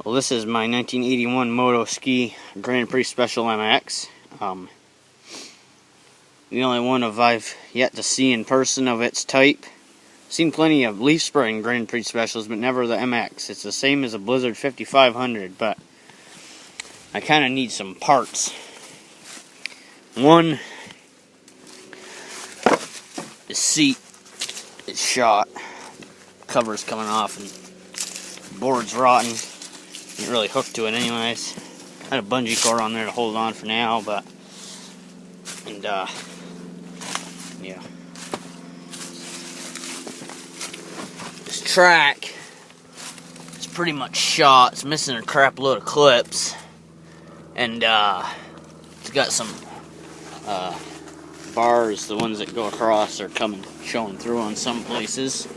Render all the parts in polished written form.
Well, this is my 1981 Moto-Ski Grand Prix Special MX. The only one I've yet to see in person of its type. Seen plenty of leaf spring Grand Prix Specials, but never the MX. It's the same as a Blizzard 5500, but I kind of need some parts. One, the seat is shot. Cover's coming off and the board's rotten. Ain't really hooked to it anyways. I had a bungee cord on there to hold on for now, but yeah. This track is pretty much shot. It's missing a crap load of clips, and it's got some bars. The ones that go across are showing through on some places.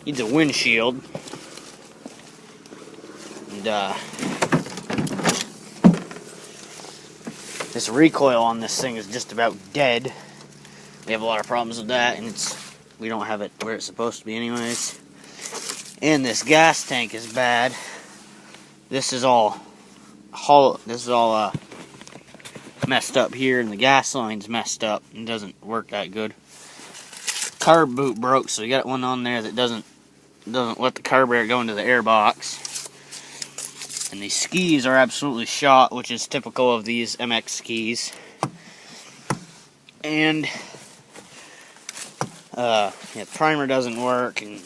Needs a windshield. And this recoil on this thing is just about dead. We have a lot of problems with that, and we don't have it where it's supposed to be anyways. And this gas tank is bad. This is all hollow. This is all messed up here, and the gas line's messed up and doesn't work that good. Carb boot broke, so you got one on there that doesn't let the carburetor go into the air box. And these skis are absolutely shot, which is typical of these MX skis. And primer doesn't work, and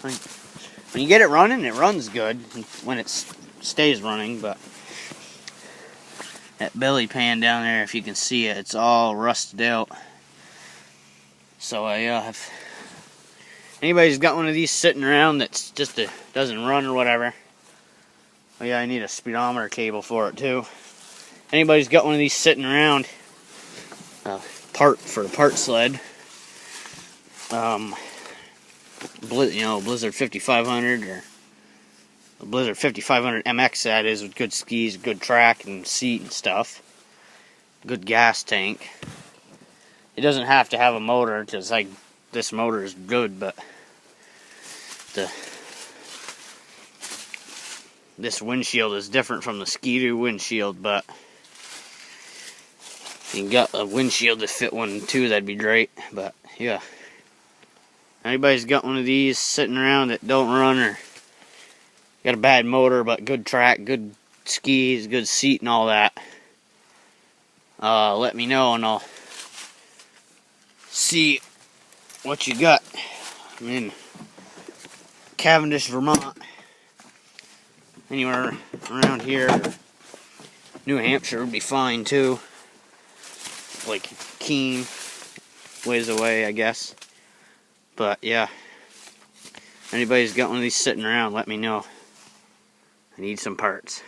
when you get it running, it runs good when it stays running, but that belly pan down there, if you can see it, it's all rusted out. So if anybody's got one of these sitting around that's just doesn't run or whatever, oh yeah, I need a speedometer cable for it too. Anybody's got one of these sitting around, part for the part sled, Blizzard 5500 or the Blizzard 5500 MX, that is, with good skis, good track and seat and stuff, good gas tank. It doesn't have to have a motor, because this motor is good, but this windshield is different from the Ski-Doo windshield. But if you got a windshield to fit one too, that'd be great. But yeah, anybody's got one of these sitting around that don't run, or got a bad motor but good track, good skis, good seat and all that, let me know and I'll see what you got. I'm in Cavendish, Vermont. Anywhere around here, New Hampshire would be fine too. Like Keene, ways away, I guess. But yeah, anybody's got one of these sitting around, let me know. I need some parts.